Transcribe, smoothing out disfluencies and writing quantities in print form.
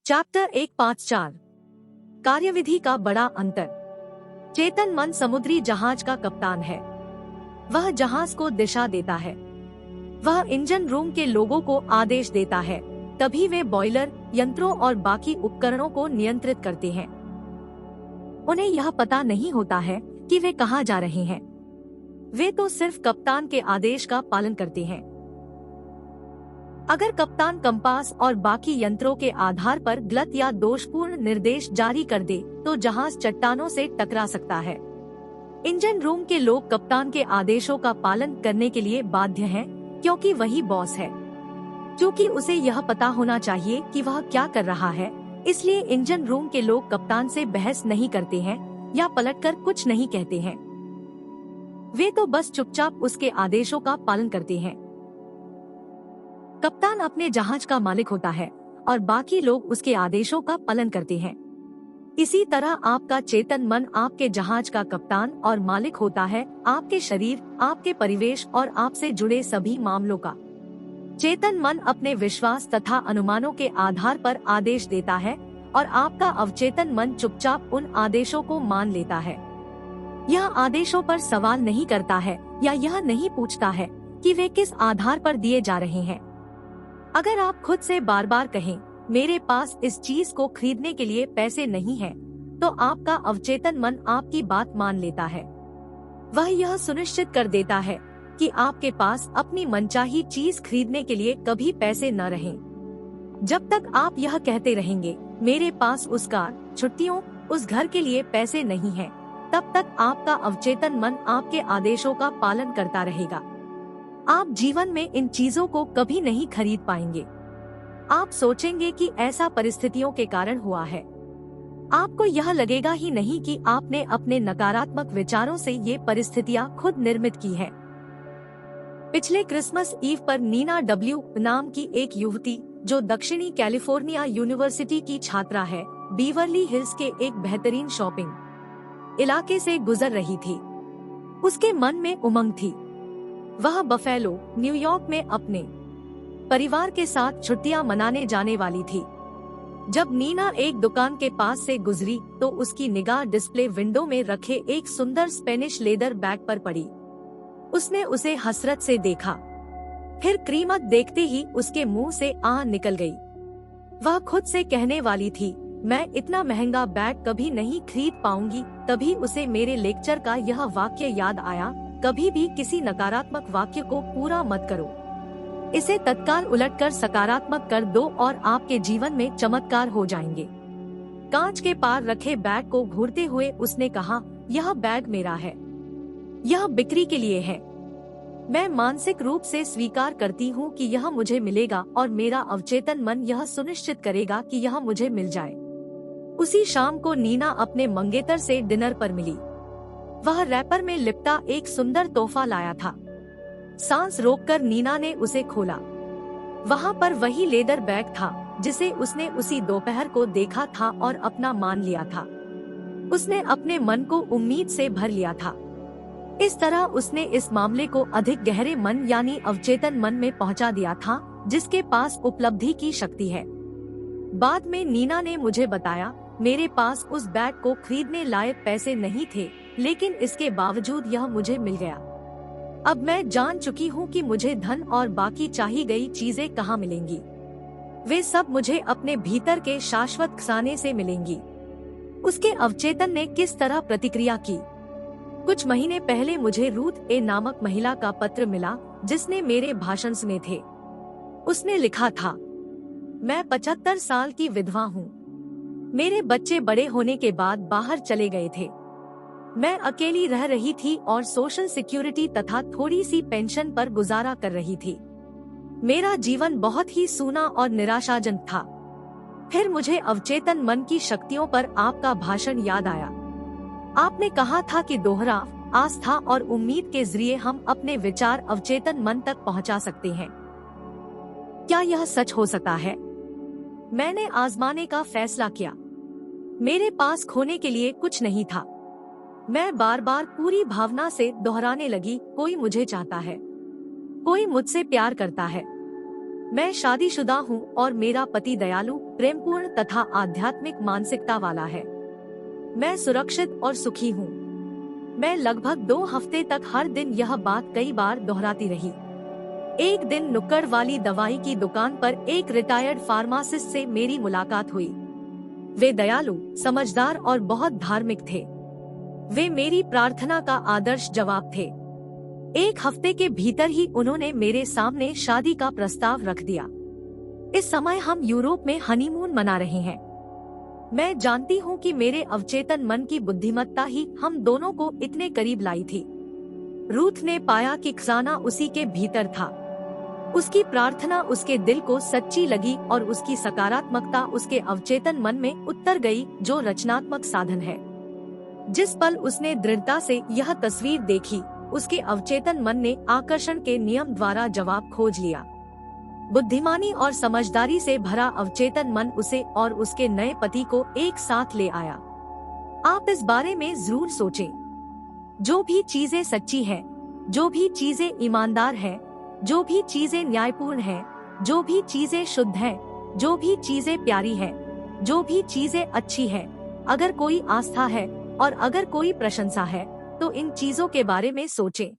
Chapter 154 कार्यविधि का बड़ा अंतर। चेतन मन समुद्री जहाज का कप्तान है। वह जहाज को दिशा देता है। वह इंजन रूम के लोगों को आदेश देता है, तभी वे बॉयलर, यंत्रों और बाकी उपकरणों को नियंत्रित करते हैं। उन्हें यह पता नहीं होता है कि वे कहाँ जा रहे हैं। वे तो सिर्फ कप्तान के आदेश का पालन करते हैं। अगर कप्तान कंपास और बाकी यंत्रों के आधार पर गलत या दोषपूर्ण निर्देश जारी कर दे तो जहाज चट्टानों से टकरा सकता है। इंजन रूम के लोग कप्तान के आदेशों का पालन करने के लिए बाध्य हैं, क्योंकि वही बॉस है। क्योंकि उसे यह पता होना चाहिए कि वह क्या कर रहा है, इसलिए इंजन रूम के लोग कप्तान से बहस नहीं करते हैं या पलटकर कुछ नहीं कहते हैं। वे तो बस चुपचाप उसके आदेशों का पालन करते हैं। कप्तान अपने जहाज का मालिक होता है और बाकी लोग उसके आदेशों का पालन करते हैं। इसी तरह आपका चेतन मन आपके जहाज का कप्तान और मालिक होता है, आपके शरीर, आपके परिवेश और आपसे जुड़े सभी मामलों का। चेतन मन अपने विश्वास तथा अनुमानों के आधार पर आदेश देता है और आपका अवचेतन मन चुपचाप उन आदेशों को मान लेता है। यह आदेशों पर सवाल नहीं करता है या यह नहीं पूछता है कि वे किस आधार पर दिए जा रहे हैं। अगर आप खुद से बार बार कहें, मेरे पास इस चीज को खरीदने के लिए पैसे नहीं हैं, तो आपका अवचेतन मन आपकी बात मान लेता है। वह यह सुनिश्चित कर देता है कि आपके पास अपनी मनचाही चीज खरीदने के लिए कभी पैसे न रहें। जब तक आप यह कहते रहेंगे, मेरे पास उस कार, छुट्टियों, उस घर के लिए पैसे नहीं हैं, तब तक आपका अवचेतन मन आपके आदेशों का पालन करता रहेगा। आप जीवन में इन चीजों को कभी नहीं खरीद पाएंगे। आप सोचेंगे कि ऐसा परिस्थितियों के कारण हुआ है। आपको यह लगेगा ही नहीं कि आपने अपने नकारात्मक विचारों से ये परिस्थितियां खुद निर्मित की है। पिछले क्रिसमस ईव पर नीना डब्ल्यू नाम की एक युवती, जो दक्षिणी कैलिफोर्निया यूनिवर्सिटी की छात्रा है, बीवरली हिल्स के एक बेहतरीन शॉपिंग इलाके से गुजर रही थी। उसके मन में उमंग थी। वह बफेलो, न्यूयॉर्क में अपने परिवार के साथ छुट्टियां मनाने जाने वाली थी। जब नीना एक दुकान के पास से गुजरी तो उसकी निगाह डिस्प्ले विंडो में रखे एक सुंदर स्पेनिश लेदर बैग पर पड़ी। उसने उसे हसरत से देखा, फिर कीमत देखते ही उसके मुंह से आह निकल गई। वह खुद से कहने वाली थी, मैं इतना महंगा बैग कभी नहीं खरीद पाऊंगी। तभी उसे मेरे लेक्चर का यह वाक्य याद आया, कभी भी किसी नकारात्मक वाक्य को पूरा मत करो, इसे तत्काल उलटकर सकारात्मक कर दो और आपके जीवन में चमत्कार हो जाएंगे। कांच के पार रखे बैग को घूरते हुए उसने कहा, यह बैग मेरा है, यह बिक्री के लिए है। मैं मानसिक रूप से स्वीकार करती हूँ कि यह मुझे मिलेगा और मेरा अवचेतन मन यह सुनिश्चित करेगा कि यह मुझे मिल जाए। उसी शाम को नीना अपने मंगेतर से डिनर पर मिली। वह रैपर में लिपटा एक सुंदर तोहफा लाया था। सांस रोककर नीना ने उसे खोला। वहाँ पर वही लेदर बैग था जिसे उसने उसी दोपहर को देखा था और अपना मान लिया था। उसने अपने मन को उम्मीद से भर लिया था। इस तरह उसने इस मामले को अधिक गहरे मन यानी अवचेतन मन में पहुँचा दिया था, जिसके पास उपलब्धि की शक्ति है। बाद में नीना ने मुझे बताया, मेरे पास उस बैग को खरीदने लायक पैसे नहीं थे, लेकिन इसके बावजूद यह मुझे मिल गया। अब मैं जान चुकी हूँ कि मुझे धन और बाकी चाही गई चीजें कहाँ मिलेंगी। वे सब मुझे अपने भीतर के शाश्वत खजाने से मिलेंगी। उसके अवचेतन ने किस तरह प्रतिक्रिया की। कुछ महीने पहले मुझे रूथ ए नामक महिला का पत्र मिला, जिसने मेरे भाषण सुने थे। उसने लिखा था, मैं 75 साल की विधवा हूँ। मेरे बच्चे बड़े होने के बाद बाहर चले गए थे। मैं अकेली रह रही थी और सोशल सिक्योरिटी तथा थोड़ी सी पेंशन पर गुजारा कर रही थी। मेरा जीवन बहुत ही सूना और निराशाजनक था। फिर मुझे अवचेतन मन की शक्तियों पर आपका भाषण याद आया। आपने कहा था कि दोहराव, आस्था और उम्मीद के जरिए हम अपने विचार अवचेतन मन तक पहुंचा सकते हैं। क्या यह सच हो सकता है? मैंने आजमाने का फैसला किया। मेरे पास खोने के लिए कुछ नहीं था। मैं बार बार पूरी भावना से दोहराने लगी, कोई मुझे चाहता है, कोई मुझसे प्यार करता है, मैं शादीशुदा हूँ और मेरा पति दयालु, प्रेमपूर्ण तथा आध्यात्मिक मानसिकता वाला है। मैं सुरक्षित और सुखी हूँ। मैं लगभग 2 हफ्ते तक हर दिन यह बात कई बार दोहराती रही। एक दिन नुक्कड़ वाली दवाई की दुकान पर एक रिटायर्ड फार्मासिस्ट से मेरी मुलाकात हुई। वे दयालु, समझदार और बहुत धार्मिक थे। वे मेरी प्रार्थना का आदर्श जवाब थे। 1 हफ्ते के भीतर ही उन्होंने मेरे सामने शादी का प्रस्ताव रख दिया। इस समय हम यूरोप में हनीमून मना रहे हैं। मैं जानती हूँ कि मेरे अवचेतन मन की बुद्धिमत्ता ही हम दोनों को इतने करीब लाई थी। रूथ ने पाया कि खजाना उसी के भीतर था। उसकी प्रार्थना उसके दिल को सच्ची लगी और उसकी सकारात्मकता उसके अवचेतन मन में उतर गई, जो रचनात्मक साधन है। जिस पल उसने दृढ़ता से यह तस्वीर देखी, उसके अवचेतन मन ने आकर्षण के नियम द्वारा जवाब खोज लिया। बुद्धिमानी और समझदारी से भरा अवचेतन मन उसे और उसके नए पति को एक साथ ले आया। आप इस बारे में जरूर सोचें। जो भी चीजें सच्ची हैं, जो भी चीजें ईमानदार हैं, जो भी चीजें न्यायपूर्ण हैं, जो भी चीजें शुद्ध हैं, जो भी चीजें प्यारी हैं, जो भी चीजें अच्छी हैं, अगर कोई आस्था है और अगर कोई प्रशंसा है, तो इन चीजों के बारे में सोचें।